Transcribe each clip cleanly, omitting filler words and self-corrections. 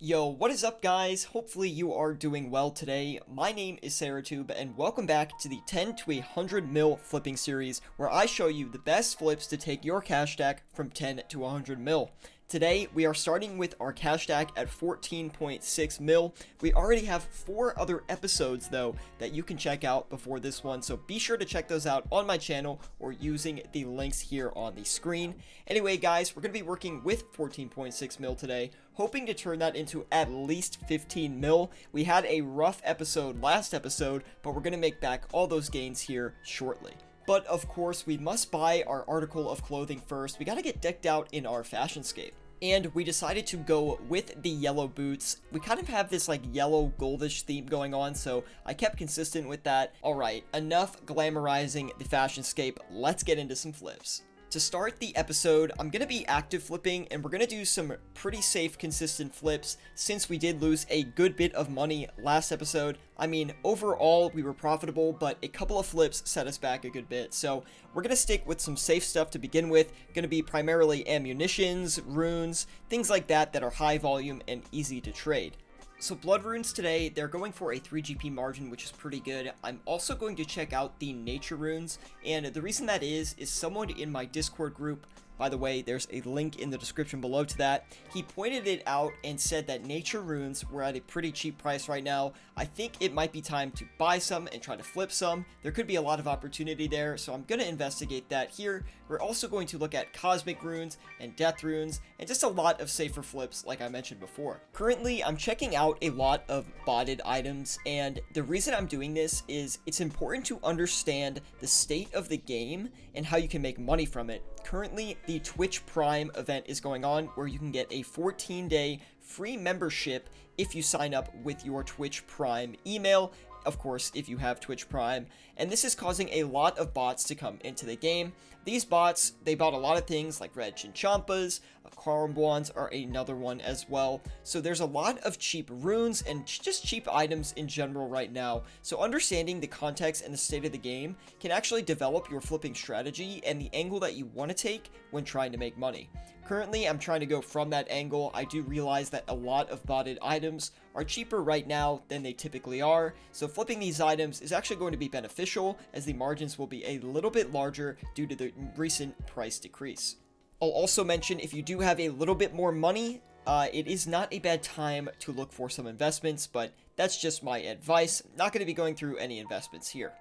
Yo, what is up guys? Hopefully you are doing well today. My name is SarahTube and welcome back to the 10 to 100 mil flipping series where I show you the best flips to take your cash stack from 10 to 100 mil. Today, we are starting with our cash stack at 14.6 mil. We already have 4 other episodes, though, that you can check out before this one, so be sure to check those out on my channel or using the links here on the screen. Anyway, guys, we're going to be working with 14.6 mil today, hoping to turn that into at least 15 mil. We had a rough episode last episode, but we're going to make back all those gains here shortly. But of course, we must buy our article of clothing first. We gotta get decked out in our fashionscape. And we decided to go with the yellow boots. We kind of have this like yellow goldish theme going on, so I kept consistent with that. Alright, enough glamorizing the fashionscape. Let's get into some flips. To start the episode, I'm going to be active flipping, and we're going to do some pretty safe, consistent flips, since we did lose a good bit of money last episode. I mean, overall, we were profitable, but a couple of flips set us back a good bit. So we're going to stick with some safe stuff to begin with. Going to be primarily ammunitions, runes, things like that that are high volume and easy to trade. So blood runes today, they're going for a 3 GP margin, which is pretty good. I'm also going to check out the nature runes, and the reason that is someone in my Discord group, by the way, there's a link in the description below to that, he pointed it out and said that nature runes were at a pretty cheap price right now. I think it might be time to buy some and try to flip some. There could be a lot of opportunity there, so I'm going to investigate that here. We're also going to look at cosmic runes and death runes, and just a lot of safer flips like I mentioned before. Currently, I'm checking out a lot of botted items, and the reason I'm doing this is it's important to understand the state of the game and how you can make money from it. Currently, the Twitch Prime event is going on where you can get a 14-day free membership if you sign up with your Twitch Prime email, of course, if you have Twitch Prime, and this is causing a lot of bots to come into the game. These bots, they bought a lot of things like red chinchampas, Karambwans are another one as well, so there's a lot of cheap runes and just cheap items in general right now, so understanding the context and the state of the game can actually develop your flipping strategy and the angle that you want to take when trying to make money. Currently, I'm trying to go from that angle. I do realize that a lot of botted items are cheaper right now than they typically are, so flipping these items is actually going to be beneficial as the margins will be a little bit larger due to the recent price decrease. I'll also mention if you do have a little bit more money, it is not a bad time to look for some investments, but that's just my advice. Not going to be going through any investments here.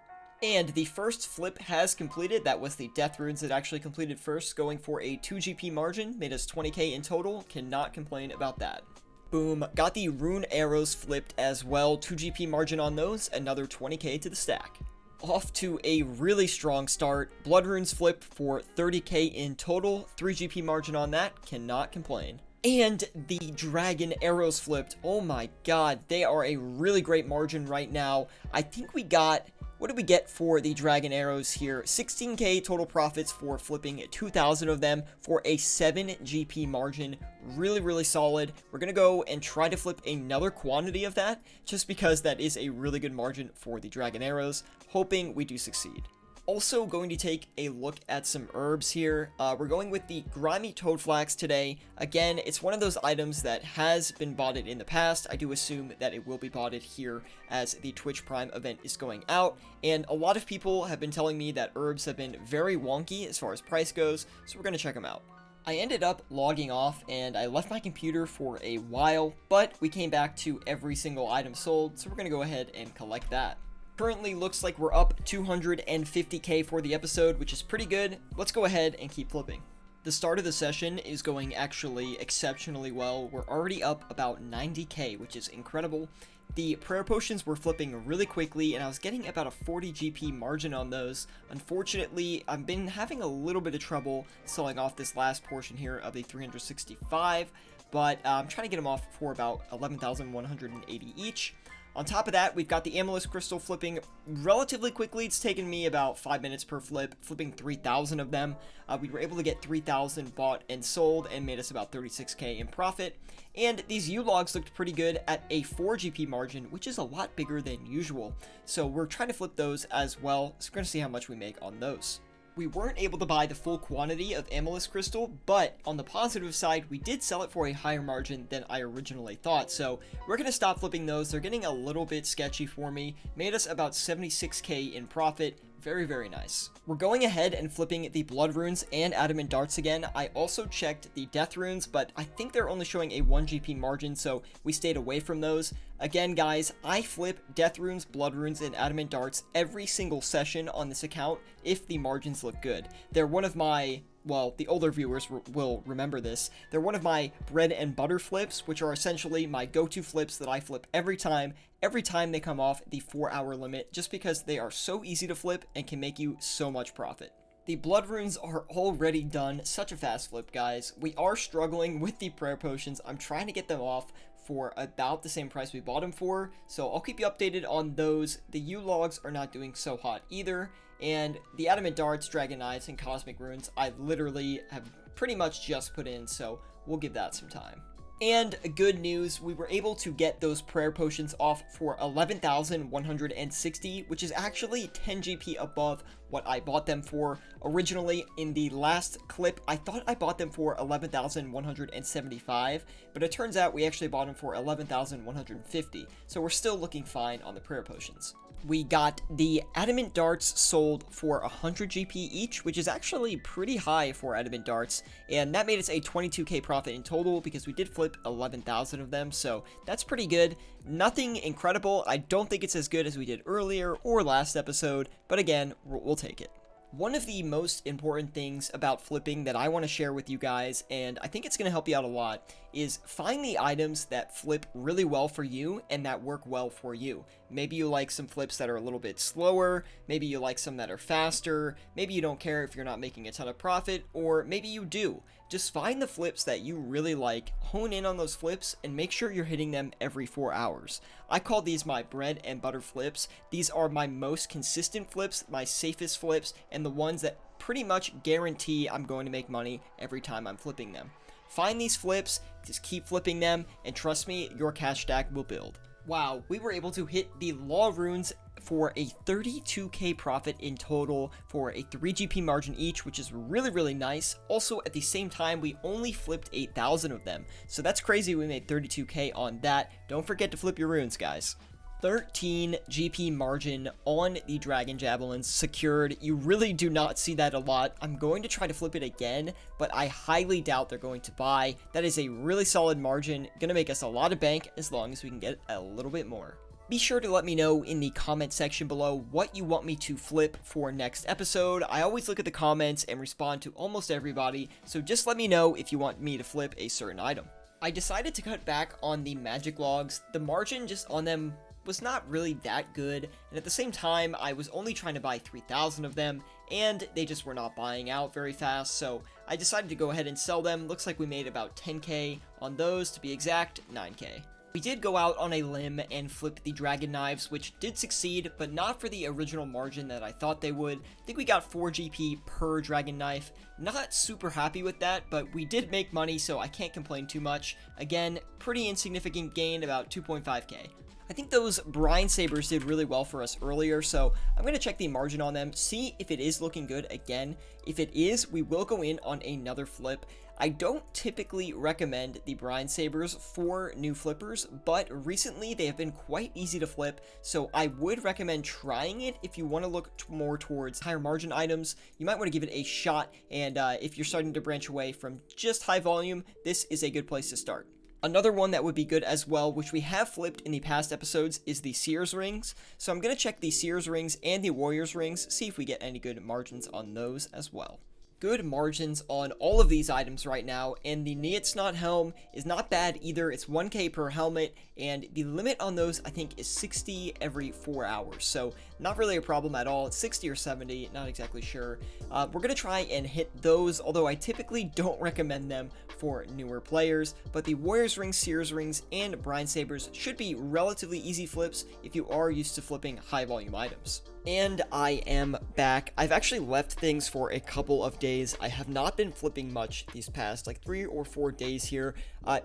And the first flip has completed. That was the death runes that actually completed first, going for a 2 GP margin, made us 20k in total. Cannot complain about that. Boom, got the rune arrows flipped as well, 2 GP margin on those, another 20k to the stack. Off to a really strong start. Blood runes flipped for 30k in total, 3 GP margin on that, cannot complain. And the dragon arrows flipped. Oh my god, they are a really great margin right now. I think we got, what did we get for the dragon arrows here? 16k total profits for flipping 2,000 of them for a 7 GP margin. Really, really solid. We're going to go and try to flip another quantity of that, just because that is a really good margin for the dragon arrows. Hoping we do succeed. Also going to take a look at some herbs here. We're going with the grimy toadflax today. Again, it's one of those items that has been botted in the past. I do assume that it will be botted here as the Twitch Prime event is going out. And a lot of people have been telling me that herbs have been very wonky as far as price goes, so we're going to check them out. I ended up logging off and I left my computer for a while, but we came back to every single item sold, so we're going to go ahead and collect that. Currently looks like we're up 250k for the episode, which is pretty good. Let's go ahead and keep flipping. The start of the session is going actually exceptionally well. We're already up about 90k, which is incredible. The prayer potions were flipping really quickly, and I was getting about a 40 GP margin on those. Unfortunately, I've been having a little bit of trouble selling off this last portion here of the 365, but I'm trying to get them off for about 11,180 each. On top of that, we've got the amethyst crystal flipping relatively quickly. It's taken me about 5 minutes per flip, flipping 3,000 of them. We were able to get 3,000 bought and sold and made us about 36k in profit. And these U-logs looked pretty good at a 4 GP margin, which is a lot bigger than usual. So we're trying to flip those as well. So we're going to see how much we make on those. We weren't able to buy the full quantity of Amethyst Crystal, but on the positive side, we did sell it for a higher margin than I originally thought, so we're going to stop flipping those. They're getting a little bit sketchy for me, made us about 76k in profit. Very, very nice. We're going ahead and flipping the blood runes and adamant darts again. I also checked the death runes, but I think they're only showing a 1 GP margin, so we stayed away from those. Again, guys, I flip death runes, blood runes, and adamant darts every single session on this account if the margins look good. They're one of my, well, the older viewers will remember this. They're one of my bread and butter flips, which are essentially my go-to flips that I flip every time they come off the 4-hour limit, just because they are so easy to flip and can make you so much profit. The blood runes are already done. Such a fast flip, guys. We are struggling with the prayer potions. I'm trying to get them off for about the same price we bought them for, so I'll keep you updated on those. The U-logs are not doing so hot either, and the adamant darts, dragon knives, and cosmic runes I literally have pretty much just put in, so we'll give that some time. And good news, we were able to get those prayer potions off for 11,160, which is actually 10 GP above what I bought them for originally. In the last clip, I thought I bought them for 11,175, but it turns out we actually bought them for 11,150, so we're still looking fine on the prayer potions. We got the adamant darts sold for 100 GP each, which is actually pretty high for adamant darts, and that made us a 22k profit in total because we did flip 11,000 of them, so that's pretty good. Nothing incredible. I don't think it's as good as we did earlier or last episode, but again, we'll take it. One of the most important things about flipping that I want to share with you guys, and I think it's going to help you out a lot, is find the items that flip really well for you and that work well for you. Maybe you like some flips that are a little bit slower, maybe you like some that are faster, maybe you don't care if you're not making a ton of profit, or maybe you do. Just find the flips that you really like, hone in on those flips, and make sure you're hitting them every 4 hours. I call these my bread and butter flips. These are my most consistent flips, my safest flips, and the ones that pretty much guarantee I'm going to make money every time I'm flipping them. Find these flips, just keep flipping them, and trust me, your cash stack will build. Wow, we were able to hit the law runes for a 32k profit in total for a 3 GP margin each, which is really, really nice. Also, at the same time, we only flipped 8,000 of them, so that's crazy. We made 32k on that. Don't forget to flip your runes, guys. 13 GP margin on the Dragon Javelins secured. You really do not see that a lot. I'm going to try to flip it again, but I highly doubt they're going to buy. That is a really solid margin. Gonna make us a lot of bank as long as we can get a little bit more. Be sure to let me know in the comment section below what you want me to flip for next episode. I always look at the comments and respond to almost everybody, so just let me know if you want me to flip a certain item. I decided to cut back on the magic logs. The margin just on them was not really that good, and at the same time I was only trying to buy 3,000 of them and they just were not buying out very fast, so I decided to go ahead and sell them. Looks like we made about 10k on those, to be exact 9k. We did go out on a limb and flip the dragon knives, which did succeed, but not for the original margin that I thought they would. I think we got 4 GP per dragon knife. Not super happy with that, but we did make money, so I can't complain too much. Again, pretty insignificant gain, about 2.5k. I think those brine sabers did really well for us earlier, so I'm going to check the margin on them, see if it is looking good again. If it is, we will go in on another flip. I don't typically recommend the brine sabers for new flippers, but recently they have been quite easy to flip, so I would recommend trying it. If you want to look more towards higher margin items, you might want to give it a shot, and if you're starting to branch away from just high volume, this is a good place to start. Another one that would be good as well, which we have flipped in the past episodes, is the Seer's Rings. So I'm going to check the Seer's Rings and the Warrior's Rings, see if we get any good margins on those as well. Good margins on all of these items right now, and the Neatsnot helm is not bad either. It's 1k per helmet, and the limit on those I think is 60 every 4 hours, so not really a problem at all. It's 60 or 70, not exactly sure. We're going to try and hit those, although I typically don't recommend them for newer players, but the Warrior's Rings, Seer's Rings, and Brine Sabers should be relatively easy flips if you are used to flipping high volume items. And I am back. I've actually left things for a couple of days. I have not been flipping much these past like 3 or 4 days here.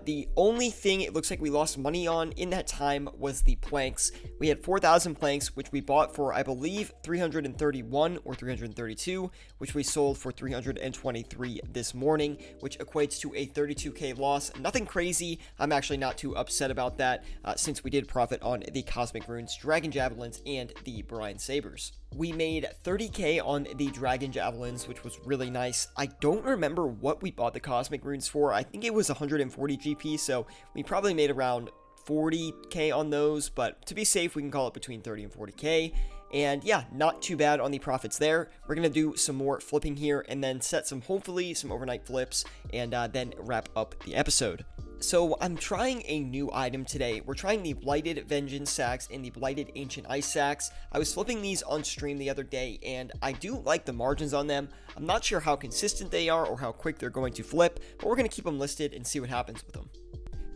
The only thing it looks like we lost money on in that time was the planks. We had 4,000 planks, which we bought for, I believe, 331 or 332, which we sold for 323 this morning, which equates to a 32k loss. Nothing crazy. I'm actually not too upset about that, since we did profit on the Cosmic Runes, Dragon Javelins, and the Brine Sabers. We made 30k on the Dragon Javelins, which was really nice. I don't remember what we bought the Cosmic Runes for. I think it was 140 GP, so we probably made around 40k on those, but to be safe, we can call it between 30 and 40k. And yeah, not too bad on the profits there. We're going to do some more flipping here and then set hopefully some overnight flips, and then wrap up the episode. So I'm trying a new item today. We're trying the Blighted Vengeance Sacks and the Blighted Ancient Ice Sacks. I was flipping these on stream the other day, and I do like the margins on them. I'm not sure how consistent they are or how quick they're going to flip, but we're going to keep them listed and see what happens with them.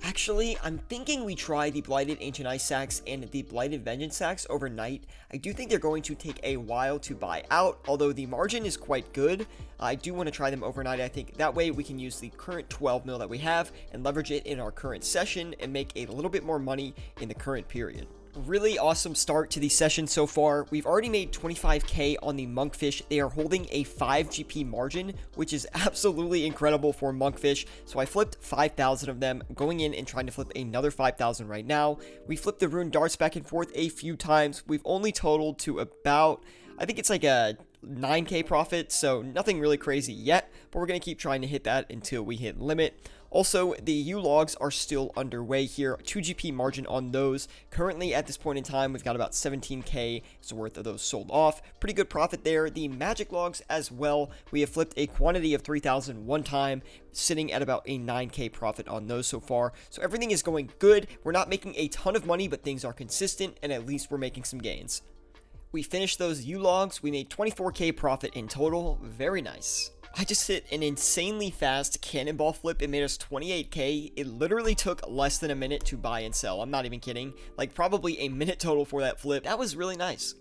Actually, I'm thinking we try the Blighted Ancient Ice Sacks and the Blighted Vengeance Sacks overnight. I do think they're going to take a while to buy out, although the margin is quite good. I do want to try them overnight. I think that way we can use the current 12 mil that we have and leverage it in our current session and make a little bit more money in the current period. Really awesome start to the session so far. We've already made 25k on the Monkfish. They are holding a 5 GP margin, which is absolutely incredible for Monkfish. So I flipped 5,000 of them, going in and trying to flip another 5,000 right now. We flipped the Rune Darts back and forth a few times. We've only totaled to about, I think it's like a 9k profit, so nothing really crazy yet, but we're going to keep trying to hit that until we hit limit. Also, the U-Logs are still underway here, 2 GP margin on those. Currently, at this point in time, we've got about 17k worth of those sold off. Pretty good profit there. The Magic Logs as well, we have flipped a quantity of 3,000 one time, sitting at about a 9k profit on those so far. So everything is going good. We're not making a ton of money, but things are consistent, and at least we're making some gains. We finished those U-Logs. We made 24k profit in total. Very nice. I just hit an insanely fast cannonball flip. It made us 28k. It literally took less than a minute to buy and sell. I'm not even kidding. Like probably a minute total for that flip. That was really nice.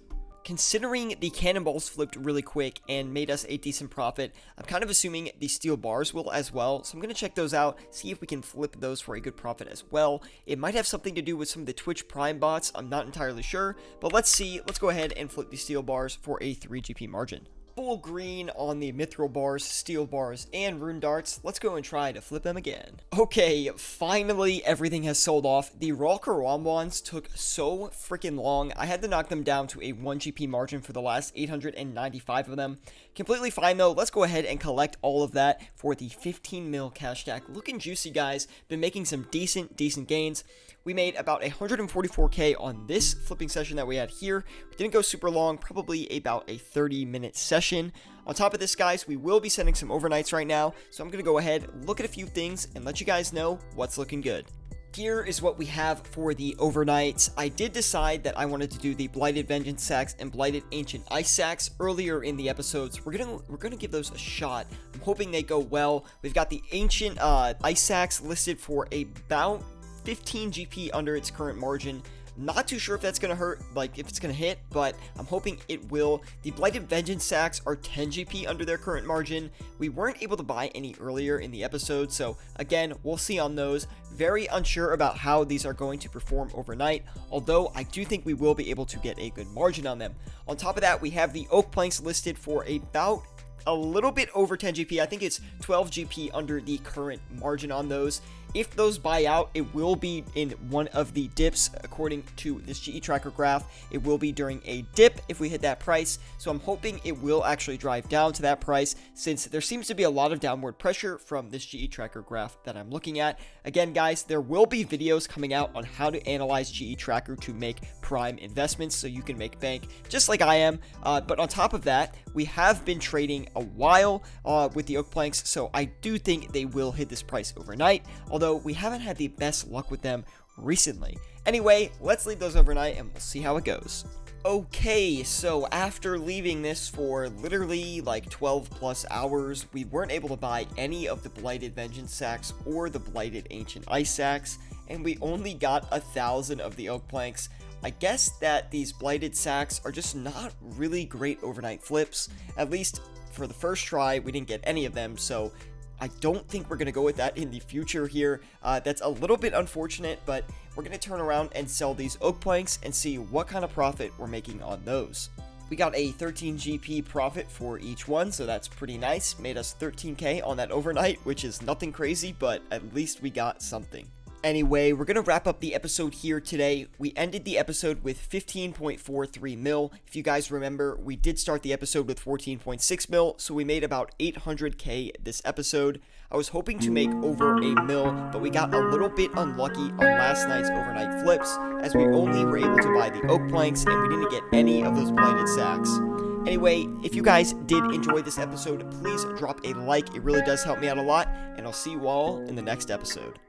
Considering the cannonballs flipped really quick and made us a decent profit, I'm kind of assuming the steel bars will as well. So I'm going to check those out, see if we can flip those for a good profit as well. It might have something to do with some of the Twitch Prime bots. I'm not entirely sure, but let's see. Let's go ahead and flip the steel bars for a 3 GP margin. Full green on the mithril bars, steel bars, and rune darts. Let's go and try to flip them again. Okay, finally everything has sold off. The raw Karamwans took so freaking long. I had to knock them down to a 1 GP margin for the last 895 of them. Completely fine though. Let's go ahead and collect all of that for the 15 mil cash stack. Looking juicy, guys. Been making some decent gains. We made about 144k on this flipping session that we had here. We didn't go super long, probably about a 30-minute session. On top of this, guys, we will be sending some overnights right now, so I'm going to go ahead, look at a few things, and let you guys know what's looking good. Here is what we have for the overnights. I did decide that I wanted to do the Blighted Vengeance Sacks and Blighted Ancient Ice Sacks earlier in the episodes. We're gonna give those a shot. I'm hoping they go well. We've got the Ancient Ice Sacks listed for about 15 GP under its current margin. Not too sure if that's going to hurt, like if it's going to hit, but I'm hoping it will. The Blighted Vengeance Sacks are 10 GP under their current margin. We weren't able to buy any earlier in the episode, so again, we'll see on those. Very unsure about how these are going to perform overnight, although I do think we will be able to get a good margin on them. On top of that, we have the Oak Planks listed for about a little bit over 10 GP. I think it's 12 GP under the current margin on those. If those buy out, it will be in one of the dips. According to this GE tracker graph, it will be during a dip if we hit that price. So I'm hoping it will actually drive down to that price, since there seems to be a lot of downward pressure from this GE tracker graph that I'm looking at. Again, guys, there will be videos coming out on how to analyze GE tracker to make prime investments so you can make bank just like I am. But on top of that, we have been trading a while with the Oak Planks, so I do think they will hit this price overnight, although we haven't had the best luck with them recently. Anyway, let's leave those overnight and we'll see how it goes. Okay, so after leaving this for literally like 12 plus hours, we weren't able to buy any of the Blighted Vengeance Sacks or the Blighted Ancient Ice Sacks, and we only got 1,000 of the Oak Planks. I guess that these Blighted Sacks are just not really great overnight flips. At least for the first try, we didn't get any of them, so I don't think we're going to go with that in the future here. That's a little bit unfortunate, but we're going to turn around and sell these oak planks and see what kind of profit we're making on those. We got a 13 GP profit for each one, so that's pretty nice. Made us 13k on that overnight, which is nothing crazy, but at least we got something. Anyway, we're going to wrap up the episode here today. We ended the episode with 15.43 mil. If you guys remember, we did start the episode with 14.6 mil, so we made about 800k this episode. I was hoping to make over a mil, but we got a little bit unlucky on last night's overnight flips, as we only were able to buy the oak planks and we didn't get any of those blighted sacks. Anyway, if you guys did enjoy this episode, please drop a like. It really does help me out a lot, and I'll see you all in the next episode.